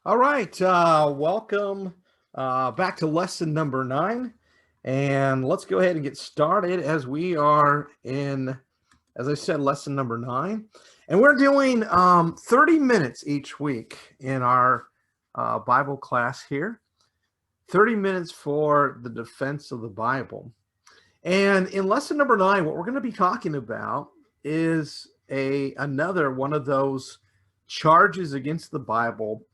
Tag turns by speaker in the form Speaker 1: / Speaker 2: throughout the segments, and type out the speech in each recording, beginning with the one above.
Speaker 1: All right, welcome back to lesson number 9. And let's go ahead and get started as we are in, as I said, lesson number 9. And we're doing 30 minutes each week in our Bible class here. 30 minutes for the defense of the Bible. And in lesson number 9, what we're going to be talking about is another one of those charges against the Bible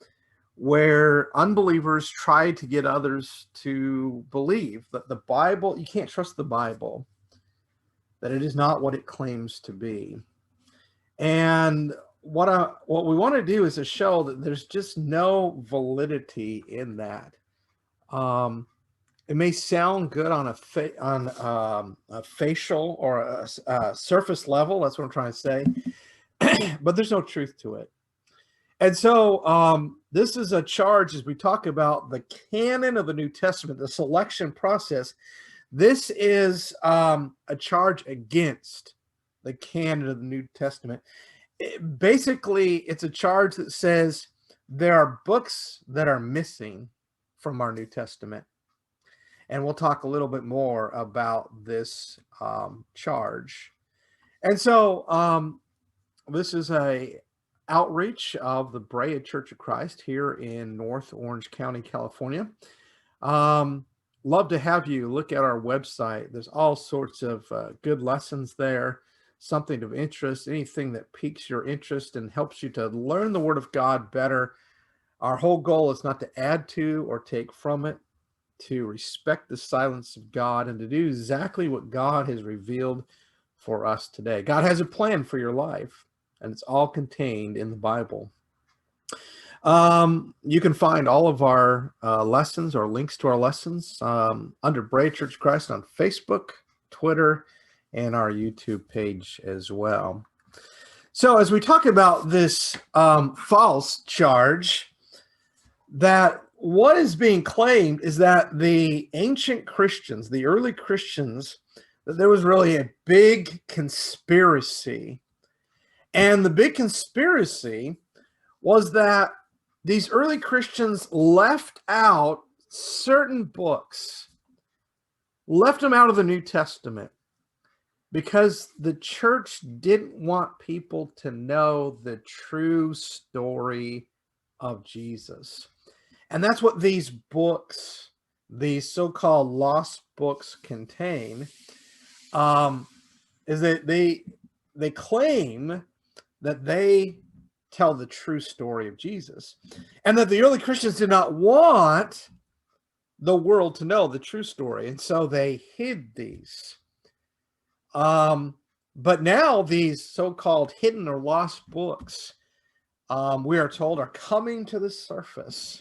Speaker 1: where unbelievers try to get others to believe that the Bible, you can't trust the Bible, that it is not what it claims to be. And what we want to do is to show that there's just no validity in that. It may sound good on a facial or a surface level. That's what I'm trying to say, but there's no truth to it. And so this is a charge as we talk about the canon of the New Testament, the selection process. This is a charge against the canon of the New Testament. Basically, it's a charge that says there are books that are missing from our New Testament. And we'll talk a little bit more about this charge. And so this is a outreach of the Brea Church of Christ here in North Orange County, California. Love to have you look at our website. There's all sorts of good lessons there, something of interest, anything that piques your interest and helps you to learn the Word of God better. Our whole goal is not to add to or take from it, to respect the silence of God and to do exactly what God has revealed for us today. God has a plan for your life, and it's all contained in the Bible. You can find all of our lessons or links to our lessons under Brea Church of Christ on Facebook, Twitter, and our YouTube page as well. So as we talk about this false charge, that what is being claimed is that the ancient Christians, the early Christians, that there was really a big conspiracy. And the big conspiracy was that these early Christians left out certain books, left them out of the New Testament, because the church didn't want people to know the true story of Jesus. And that's what these books, these so-called lost books, contain, is that they claim that they tell the true story of Jesus, and that the early Christians did not want the world to know the true story, and so they hid these. But now these so-called hidden or lost books, we are told, are coming to the surface,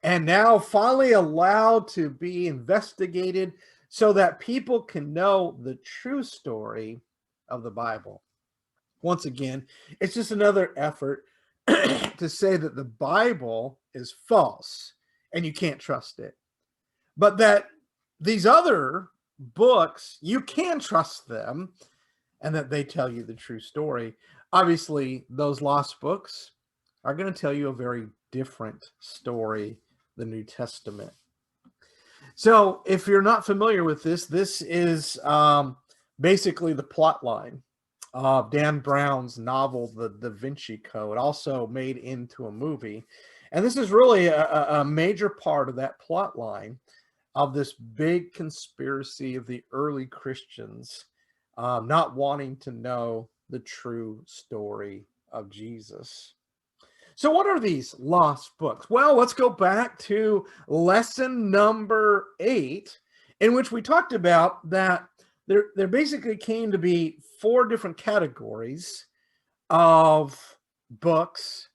Speaker 1: and now finally allowed to be investigated so that people can know the true story of the Bible. Once again, it's just another effort to say that the Bible is false and you can't trust it. But that these other books, you can trust them and that they tell you the true story. Obviously, those lost books are going to tell you a very different story, the New Testament. So if you're not familiar with this, this is basically the plot line of Dan Brown's novel, The Da Vinci Code, also made into a movie. And this is really a major part of that plot line of this big conspiracy of the early Christians not wanting to know the true story of Jesus. So what are these lost books? Well, let's go back to lesson number 8, in which we talked about that there basically came to be 4 different categories of books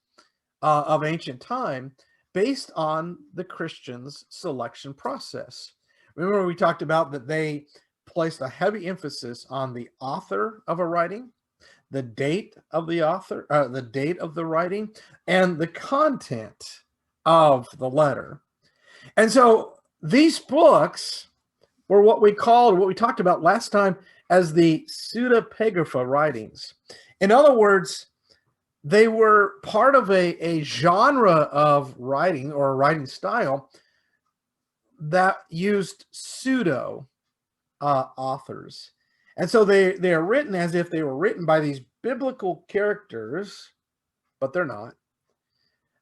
Speaker 1: of ancient time based on the Christians' selection process. Remember, we talked about that they placed a heavy emphasis on the author of a writing, the date of the author, the date of the writing, and the content of the letter. And so these books were what we talked about last time as the pseudepigrapha writings. In other words, they were part of a genre of writing, or a writing style, that used pseudo authors. And so they are written as if they were written by these biblical characters, but they're not.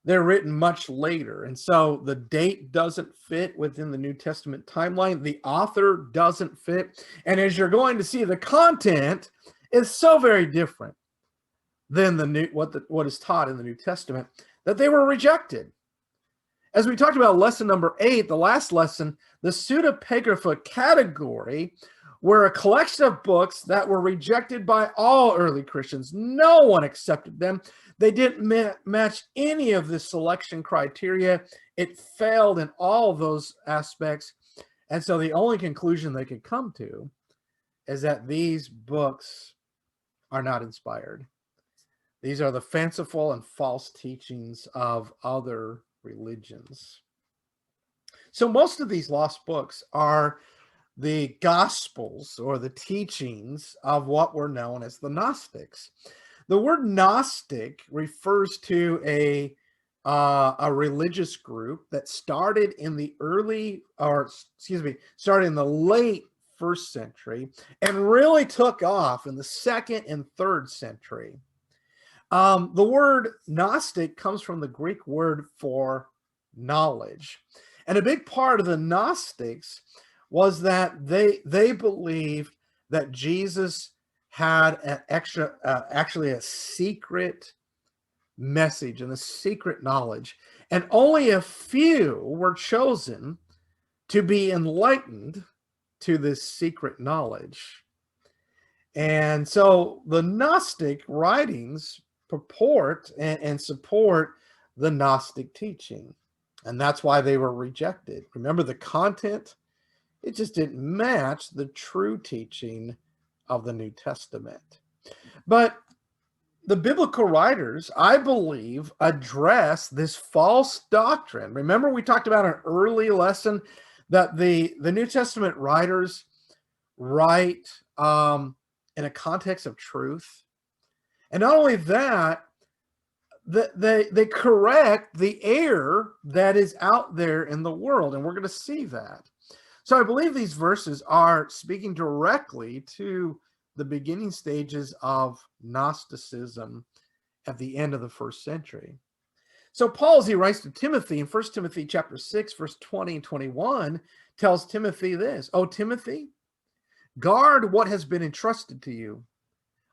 Speaker 1: They're written much later. And so the date doesn't fit within the New Testament timeline. The author doesn't fit. And as you're going to see, the content is so very different than what is taught in the New Testament, that they were rejected. As we talked about lesson number 8, the last lesson, the pseudepigrapha category were a collection of books that were rejected by all early Christians. No one accepted them. They didn't match any of the selection criteria. It failed in all of those aspects. And so the only conclusion they could come to is that these books are not inspired. These are the fanciful and false teachings of other religions. So most of these lost books are the Gospels, or the teachings of what were known as the Gnostics. The word Gnostic refers to a religious group that started in the started in the late first century and really took off in the second and third century. The word Gnostic comes from the Greek word for knowledge. And a big part of the Gnostics was that they believed that Jesus had an actually a secret message and a secret knowledge. And only a few were chosen to be enlightened to this secret knowledge. And so the Gnostic writings purport and support the Gnostic teaching. And that's why they were rejected. Remember, the content, it just didn't match the true teaching of the New Testament. But the biblical writers, I believe, address this false doctrine. Remember, we talked about an early lesson that the New Testament writers write in a context of truth. And not only that, they correct the error that is out there in the world, and we're going to see that. So I believe these verses are speaking directly to the beginning stages of Gnosticism at the end of the first century. So Paul, as he writes to Timothy in 1 Timothy chapter 6, verse 20 and 21, tells Timothy this: "O Timothy, guard what has been entrusted to you.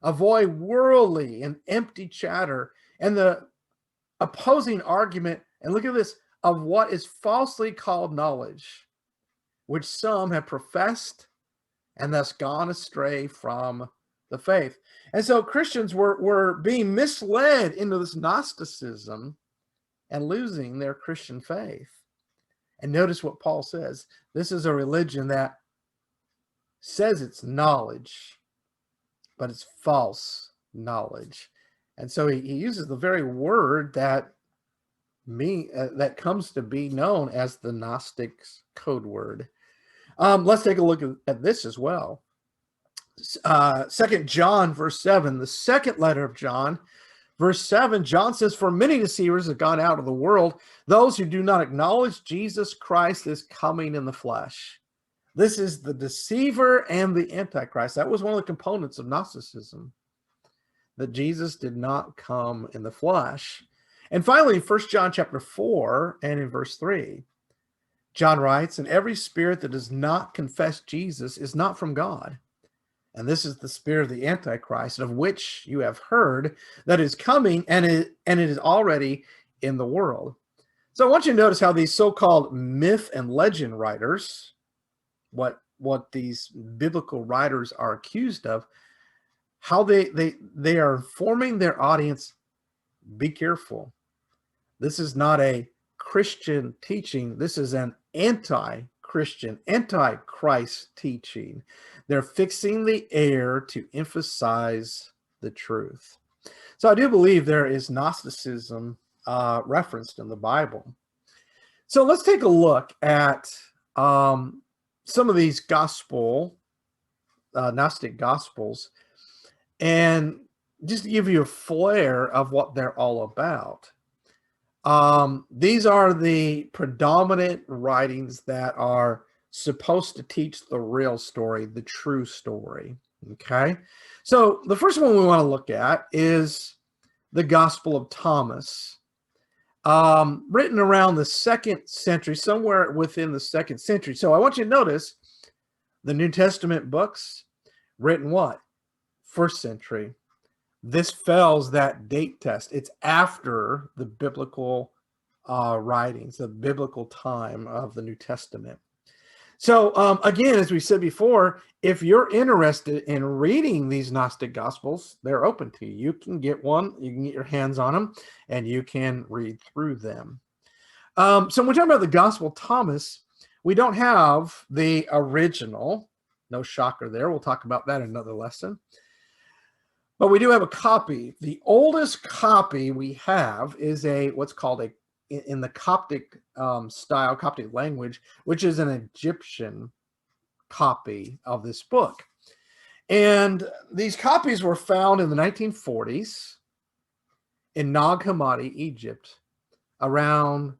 Speaker 1: Avoid worldly and empty chatter and the opposing argument," and look at this, "of what is falsely called knowledge, which some have professed and thus gone astray from the faith." And so Christians were being misled into this Gnosticism and losing their Christian faith. And notice what Paul says. This is a religion that says it's knowledge, but it's false knowledge. And so he uses the very word that comes to be known as the Gnostics code word. Let's take a look at this as well. 2 John verse 7, the second letter of John, verse 7, John says, "For many deceivers have gone out of the world, those who do not acknowledge Jesus Christ is coming in the flesh." This is the deceiver and the Antichrist. That was one of the components of Gnosticism, that Jesus did not come in the flesh. And finally, in 1 John chapter 4 and in verse 3, John writes, "And every spirit that does not confess Jesus is not from God. And this is the spirit of the Antichrist, of which you have heard that is coming, and it is already in the world." So I want you to notice how these so-called myth and legend writers, what these biblical writers are accused of, how they are informing their audience, be careful. This is not a Christian teaching. This is an anti-Christian, anti-Christ teaching. They're fixing the air to emphasize the truth. So I do believe there is Gnosticism referenced in the Bible. So let's take a look at some of these Gnostic Gospels. And just to give you a flair of what they're all about. These are the predominant writings that are supposed to teach the real story, the true story. Okay. So the first one we want to look at is the Gospel of Thomas, written around the 2nd century, somewhere within the 2nd century. So I want you to notice the New Testament books written what? 1st century. This fails that date test. It's after the biblical writings, the biblical time of the New Testament. So again, as we said before, if you're interested in reading these Gnostic Gospels, they're open to you. You can get one, you can get your hands on them, and you can read through them. So when we're talking about the Gospel of Thomas, we don't have the original. No shocker there. We'll talk about that in another lesson. But we do have a copy. The oldest copy we have is what's called in the Coptic style, Coptic language, which is an Egyptian copy of this book. And these copies were found in the 1940s in Nag Hammadi, Egypt, around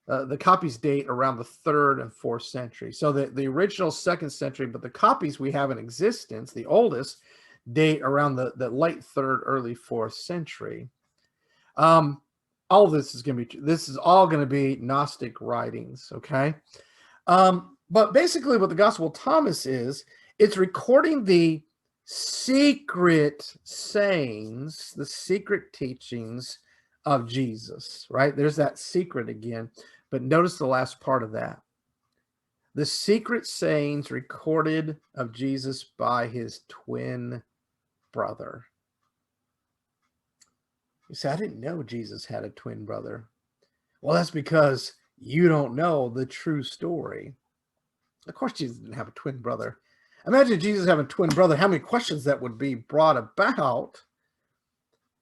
Speaker 1: the copies date around the 3rd and 4th century. So the original 2nd century, but the copies we have in existence, the oldest, date around the late 3rd, early 4th century. All of this is going to be, this is all going to be Gnostic writings, okay? But basically what the Gospel of Thomas is, it's recording the secret sayings, the secret teachings of Jesus, right? There's that secret again, but notice the last part of that. The secret sayings recorded of Jesus by his twin brother. You say, I didn't know Jesus had a twin brother. Well, that's because you don't know the true story. Of course, Jesus didn't have a twin brother. Imagine Jesus having a twin brother, how many questions that would be brought about.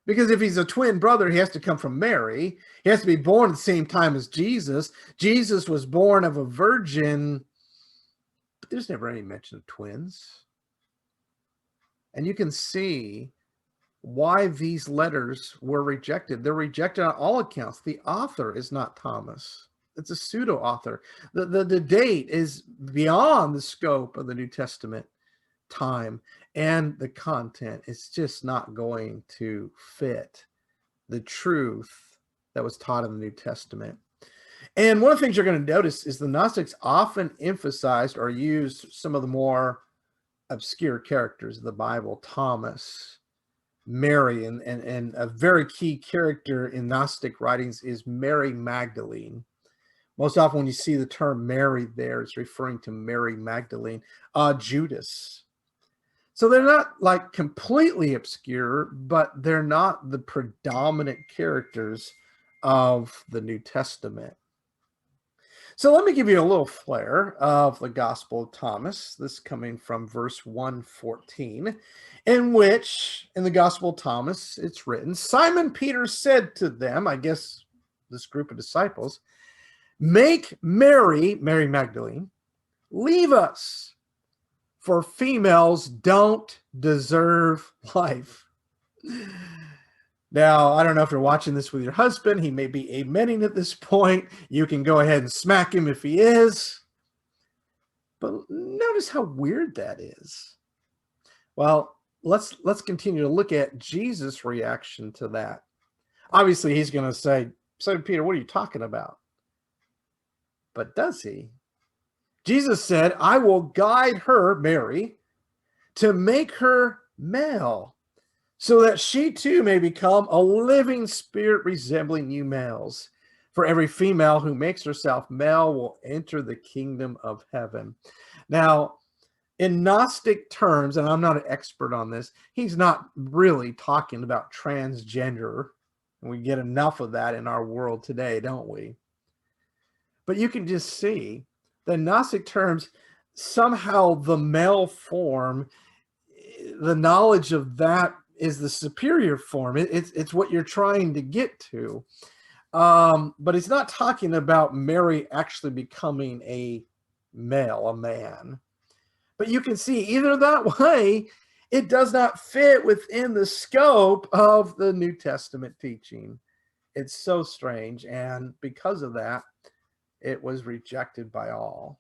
Speaker 1: Because if he's a twin brother, he has to come from Mary. He has to be born at the same time as Jesus. Jesus was born of a virgin, but there's never any mention of twins. And you can see why these letters were rejected. They're rejected on all accounts. The author is not Thomas. It's a pseudo-author. The date is beyond the scope of the New Testament time, and the content is just not going to fit the truth that was taught in the New Testament. And one of the things you're going to notice is the Gnostics often emphasized or used some of the more obscure characters of the Bible, Thomas, Mary, and a very key character in Gnostic writings is Mary Magdalene. Most often when you see the term Mary there, it's referring to Mary Magdalene. Judas. So they're not like completely obscure, but they're not the predominant characters of the New Testament. So let me give you a little flair of the Gospel of Thomas. This coming from verse 114, in which, in the Gospel of Thomas, it's written, Simon Peter said to them, I guess this group of disciples, make Mary Magdalene, leave us, for females don't deserve life. Now, I don't know if you're watching this with your husband. He may be amening at this point. You can go ahead and smack him if he is. But notice how weird that is. Well, let's continue to look at Jesus' reaction to that. Obviously, he's going to say, Simon Peter, what are you talking about? But does he? Jesus said, I will guide her, Mary, to make her male, so that she too may become a living spirit resembling you males. For every female who makes herself male will enter the kingdom of heaven. Now, in Gnostic terms, and I'm not an expert on this, he's not really talking about transgender. We get enough of that in our world today, don't we? But you can just see the Gnostic terms, somehow the male form, the knowledge of that is the superior form. It's what you're trying to get to. But he's not talking about Mary actually becoming a male, a man. But you can see either that way, It does not fit within the scope of the New Testament teaching. It's so strange, and because of that, it was rejected by all.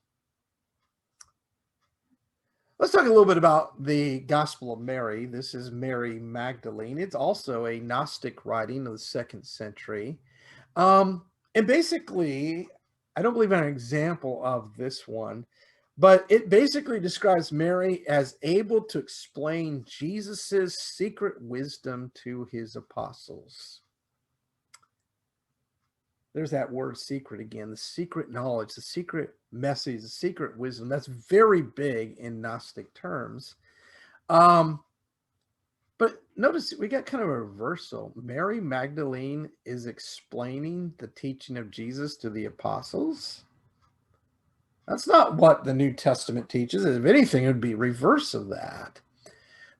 Speaker 1: Let's talk a little bit about the Gospel of Mary. This is Mary Magdalene. It's also a Gnostic writing of the 2nd century. And basically, I don't believe I have an example of this one, but it basically describes Mary as able to explain Jesus's secret wisdom to his apostles. There's that word secret again, the secret knowledge, the secret message, the secret wisdom. That's very big in Gnostic terms. But notice we got kind of a reversal. Mary Magdalene is explaining the teaching of Jesus to the apostles. That's not what the New Testament teaches. If anything, it would be reverse of that.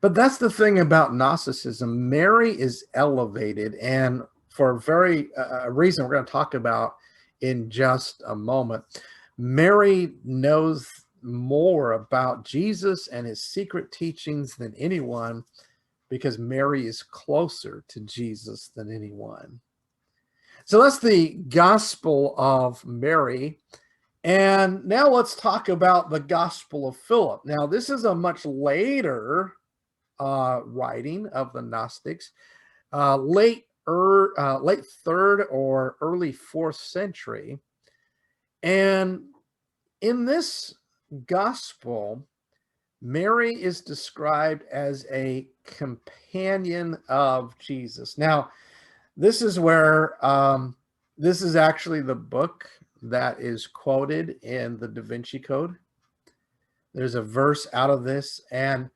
Speaker 1: But that's the thing about Gnosticism. Mary is elevated, and for a reason we're going to talk about in just a moment. Mary knows more about Jesus and his secret teachings than anyone, because Mary is closer to Jesus than anyone. So that's the Gospel of Mary. And now let's talk about the Gospel of Philip. Now, this is a much later writing of the Gnostics, late 3rd or early 4th century. And in this gospel, Mary is described as a companion of Jesus. Now, this is where this is actually the book that is quoted in the Da Vinci Code. There's a verse out of this, and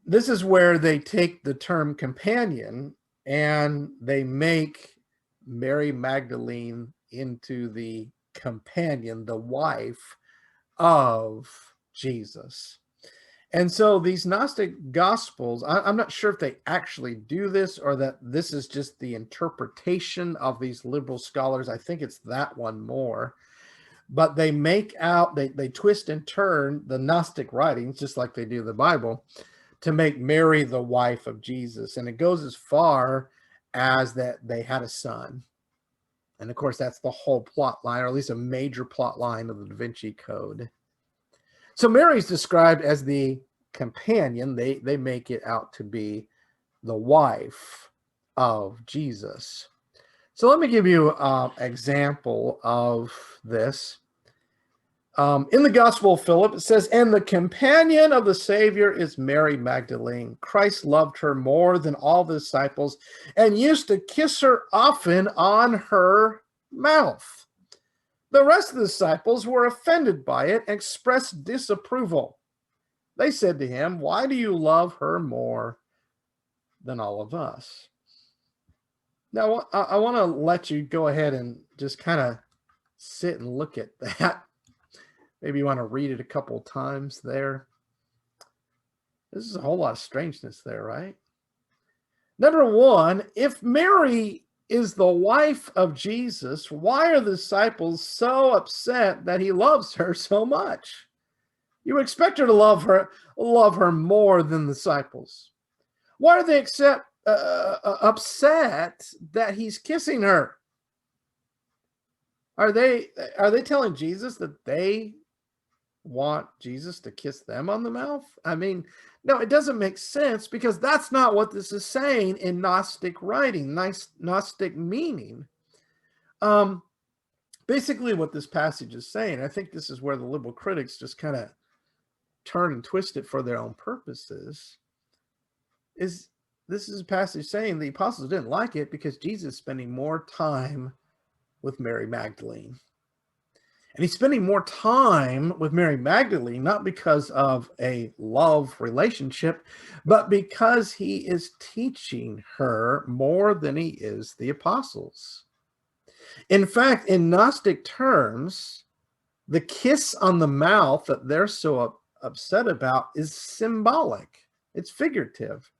Speaker 1: this is where they take the term companion and they make Mary Magdalene into the companion, the wife of Jesus. And so these Gnostic Gospels, I'm not sure if they actually do this or that this is just the interpretation of these liberal scholars. I think it's that one more. But they make out, they twist and turn the Gnostic writings, just like they do the Bible, to make Mary the wife of Jesus. And it goes as far as that they had a son. And of course, that's the whole plot line, or at least a major plot line of the Da Vinci Code. So Mary's described as the companion. They make it out to be the wife of Jesus. So let me give you an example of this. In the Gospel of Philip, it says, "And the companion of the Savior is Mary Magdalene. Christ loved her more than all the disciples and used to kiss her often on her mouth. The rest of the disciples were offended by it and expressed disapproval. They said to him, 'Why do you love her more than all of us?'" Now, I want to let you go ahead and just kind of sit and look at that. Maybe you want to read it a couple times there. This is a whole lot of strangeness there, right? Number one, if Mary is the wife of Jesus, why are the disciples so upset that he loves her so much? You would expect her to love her more than the disciples. Why are they upset that he's kissing her? Are they telling Jesus that they want Jesus to kiss them on the mouth? I mean, no, it doesn't make sense, because that's not what this is saying in Gnostic writing, Gnostic meaning. Basically what this passage is saying, I think this is where the liberal critics just kind of turn and twist it for their own purposes, is this is a passage saying the apostles didn't like it because Jesus is spending more time with Mary Magdalene. And he's spending more time with Mary Magdalene, not because of a love relationship, but because he is teaching her more than he is the apostles. In fact, in Gnostic terms, the kiss on the mouth that they're so upset about is symbolic. It's figurative.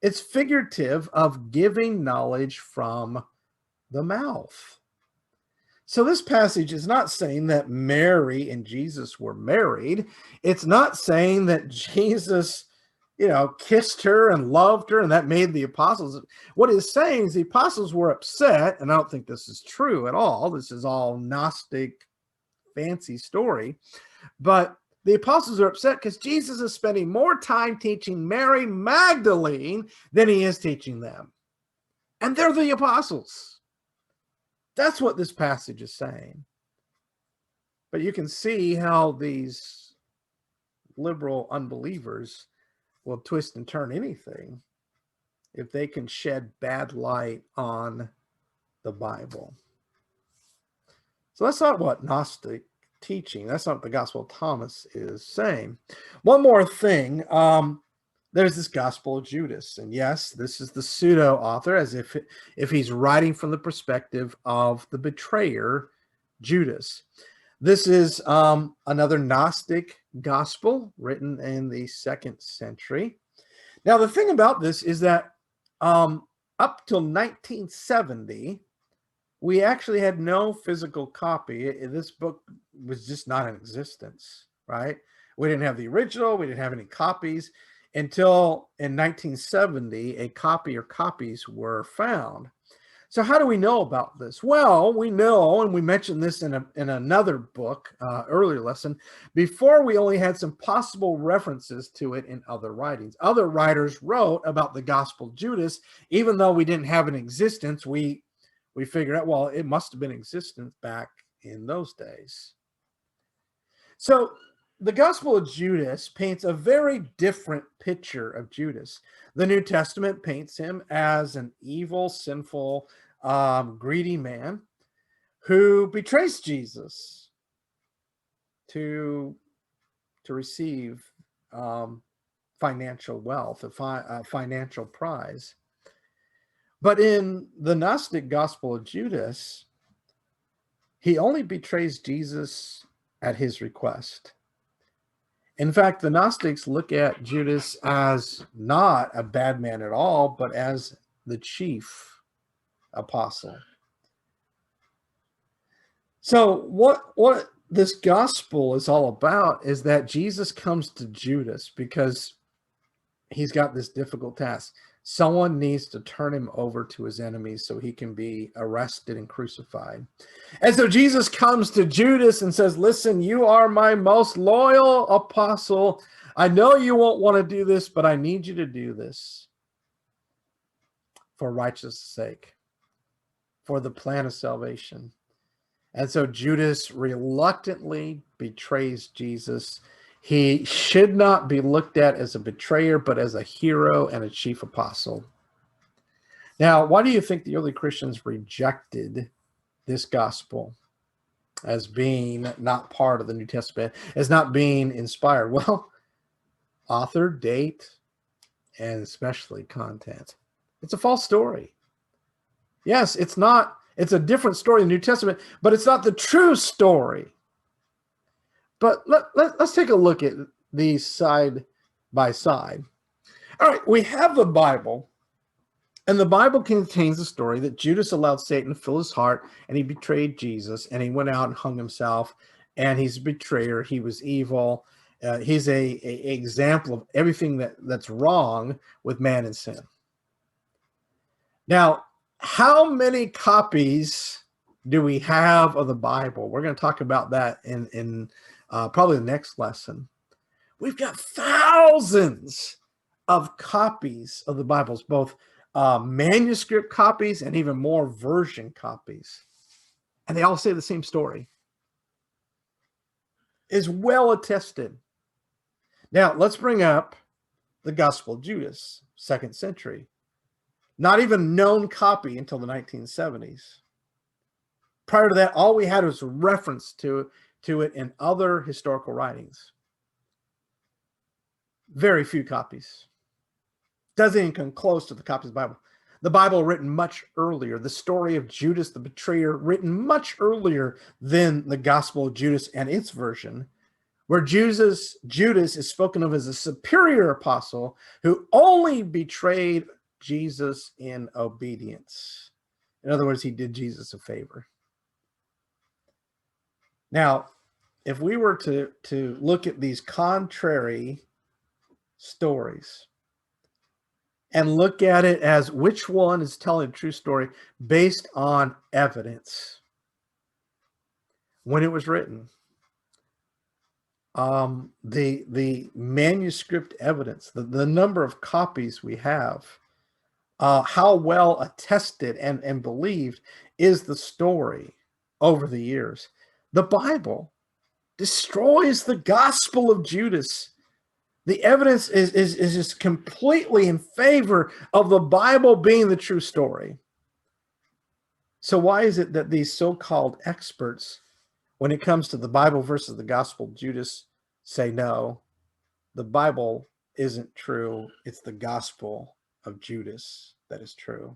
Speaker 1: It's figurative of giving knowledge from the mouth. So this passage is not saying that Mary and Jesus were married. It's not saying that Jesus kissed her and loved her, and that made the apostles. What he's saying is the apostles were upset, and I don't think this is true at all. This is all Gnostic, fancy story. But the apostles are upset because Jesus is spending more time teaching Mary Magdalene than he is teaching them. And they're the apostles. That's what this passage is saying. But you can see how these liberal unbelievers will twist and turn anything if they can shed bad light on the Bible. So that's not what Gnostic teaching, that's not what the Gospel of Thomas is saying. One more thing, there's this Gospel of Judas, and yes, this is the pseudo author, as if he's writing from the perspective of the betrayer, Judas. This is another Gnostic gospel written in the 2nd century. Now, the thing about this is that up till 1970, we actually had no physical copy. This book was just not in existence, right? We didn't have the original. We didn't have any copies until in 1970, a copy or copies were found. So how do we know about this? Well, we know, and we mentioned this in another book, earlier lesson, before we only had some possible references to it in other writings. Other writers wrote about the Gospel of Judas, even though we didn't have an existence, we figured out, well, it must have been existent back in those days. So the Gospel of Judas paints a very different picture of Judas. The New Testament paints him as an evil, sinful, greedy man who betrays Jesus to receive financial wealth, a financial prize. But in the Gnostic Gospel of Judas, he only betrays Jesus at his request. In fact, the Gnostics look at Judas as not a bad man at all, but as the chief apostle. So what this gospel is all about is that Jesus comes to Judas because he's got this difficult task. Someone needs to turn him over to his enemies so he can be arrested and crucified. And so Jesus comes to Judas and says, listen, you are my most loyal apostle. I know you won't want to do this, but I need you to do this for righteousness' sake, for the plan of salvation. And so Judas reluctantly betrays Jesus. He should not be looked at as a betrayer, but as a hero and a chief apostle. Now, why do you think the early Christians rejected this gospel as being not part of the New Testament, as not being inspired? Well, author, date, and especially content. It's a false story. Yes, it's not. It's a different story in the New Testament, but it's not the true story. But let's take a look at these side by side. All right, we have the Bible, and the Bible contains the story that Judas allowed Satan to fill his heart, and he betrayed Jesus, and he went out and hung himself, and he's a betrayer. He was evil. He's a example of everything that's wrong with man and sin. Now, how many copies do we have of the Bible? We're going to talk about that in probably the next lesson. We've got thousands of copies of the Bibles, both manuscript copies and even more version copies. And they all say the same story. Is well attested. Now, let's bring up the Gospel of Judas, 2nd century. Not even known copy until the 1970s. Prior to that, all we had was a reference to it in other historical writings. Very few copies. Doesn't even come close to the copies of the Bible. The Bible written much earlier. The story of Judas the betrayer written much earlier than the Gospel of Judas and its version, where Judas is spoken of as a superior apostle who only betrayed Jesus in obedience. In other words, he did Jesus a favor. Now, if we were to look at these contrary stories, and look at it as which one is telling a true story based on evidence. When it was written, the manuscript evidence, the number of copies we have, how well attested and believed is the story over the years. The Bible destroys the gospel of Judas. The evidence is just completely in favor of the Bible being the true story. So why is it that these so-called experts, when it comes to the Bible versus the gospel of Judas, say no, the Bible isn't true, it's the gospel of Judas that is true?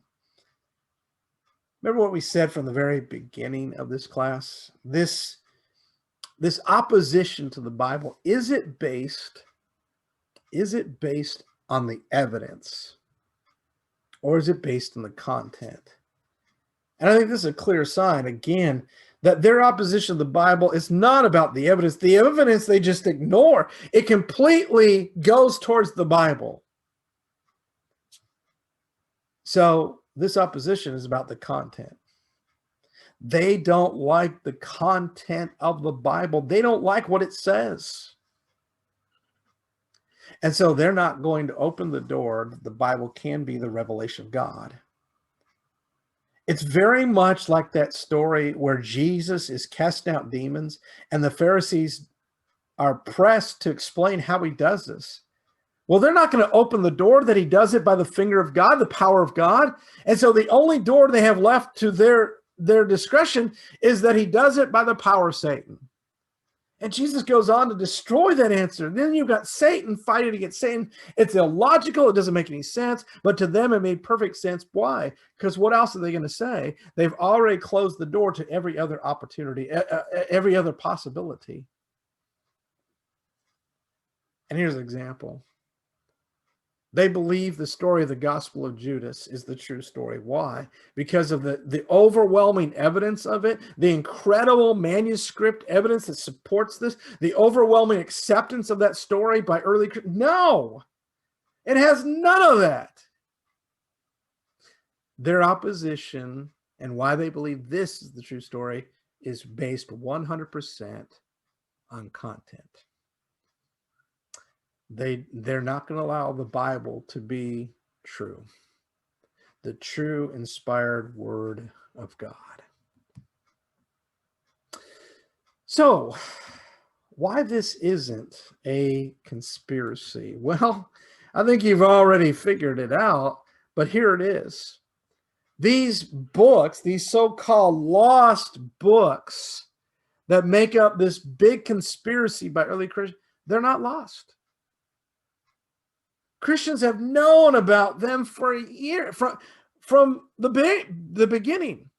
Speaker 1: Remember what we said from the very beginning of this class? This opposition to the Bible, is it based on the evidence, or is it based on the content? And I think this is a clear sign, again, that their opposition to the Bible is not about the evidence. The evidence they just ignore. It completely goes towards the Bible. So this opposition is about the content. They don't like the content of the Bible. They don't like what it says. And so they're not going to open the door that the Bible can be the revelation of God. It's very much like that story where Jesus is casting out demons and the Pharisees are pressed to explain how he does this. Well, they're not going to open the door that he does it by the finger of God, the power of God. And so the only door they have left to their discretion is that he does it by the power of Satan. And Jesus goes on to destroy that answer. Then you've got Satan fighting against Satan. It's illogical. It doesn't make any sense. But to them, it made perfect sense. Why? Because what else are they going to say? They've already closed the door to every other opportunity, every other possibility. And here's an example. They believe the story of the Gospel of Judas is the true story. Why? Because of the overwhelming evidence of it, the incredible manuscript evidence that supports this, the overwhelming acceptance of that story by early Christians. No, it has none of that. Their opposition and why they believe this is the true story is based 100% on content. They're not going to allow the Bible to be true, the true inspired word of God. So why this isn't a conspiracy? Well, I think you've already figured it out, but here it is. These books, these so-called lost books that make up this big conspiracy by early Christians, they're not lost. Christians have known about them for a year, from the beginning.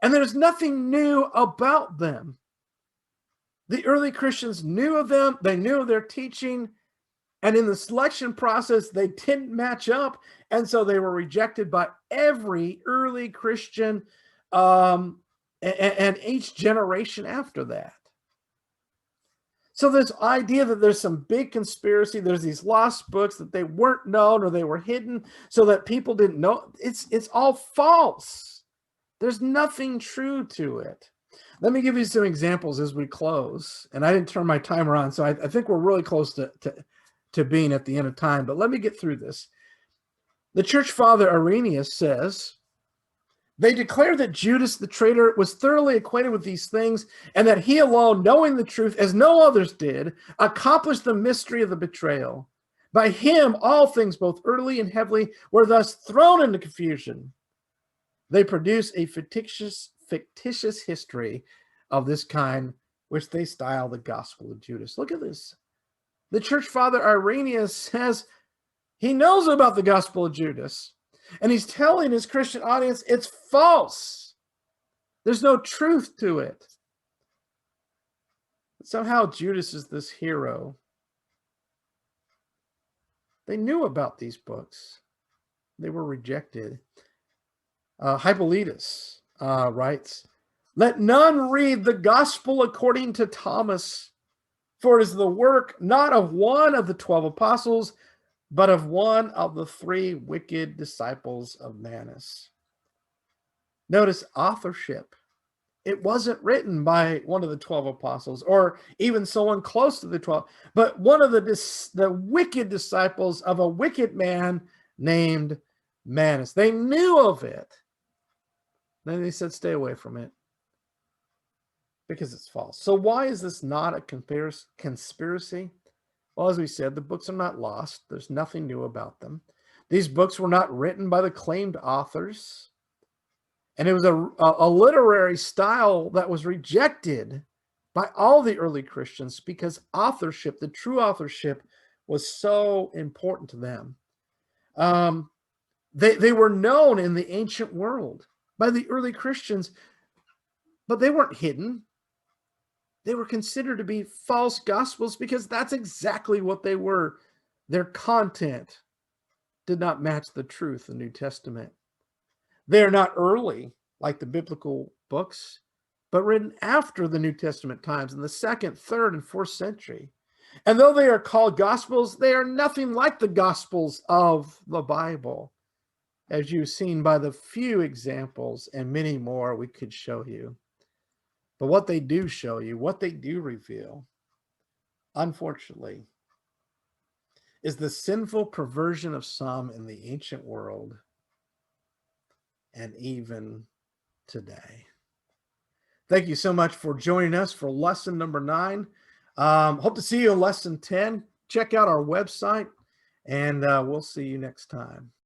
Speaker 1: And there's nothing new about them. The early Christians knew of them. They knew of their teaching. And in the selection process, they didn't match up. And so they were rejected by every early Christian and each generation after that. So this idea that there's some big conspiracy, there's these lost books that they weren't known or they were hidden so that people didn't know, it's all false. There's nothing true to it. Let me give you some examples as we close. And I didn't turn my timer on, so I think we're really close to being at the end of time. But let me get through this. The church father Irenaeus says, they declare that Judas the traitor was thoroughly acquainted with these things, and that he alone, knowing the truth as no others did, accomplished the mystery of the betrayal. By him, all things, both earthly and heavenly, were thus thrown into confusion. They produce a fictitious history of this kind, which they style the Gospel of Judas. Look at this. The church father Irenaeus says he knows about the Gospel of Judas. And he's telling his Christian audience it's false. There's no truth to it. But somehow Judas is this hero. They knew about these books. They were rejected. Hippolytus writes, "Let none read the gospel according to Thomas, for it is the work not of one of the 12 apostles, but of one of the three wicked disciples of Manus. Notice authorship. It wasn't written by one of the 12 apostles or even someone close to the 12, but one of the wicked disciples of a wicked man named Manus. They knew of it. Then they said, stay away from it because it's false. So why is this not a conspiracy? Well, as we said, the books are not lost. There's nothing new about them. These books were not written by the claimed authors. And it was a literary style that was rejected by all the early Christians because authorship, the true authorship, was so important to them. They were known in the ancient world by the early Christians, but they weren't hidden. They were considered to be false gospels because that's exactly what they were. Their content did not match the truth of the New Testament. They are not early, like the biblical books, but written after the New Testament times in the 2nd, 3rd, and 4th century. And though they are called gospels, they are nothing like the gospels of the Bible, as you've seen by the few examples and many more we could show you. But what they do show you, what they do reveal, unfortunately, is the sinful perversion of some in the ancient world and even today. Thank you so much for joining us for lesson number 9. Hope to see you in lesson 10. Check out our website, and we'll see you next time.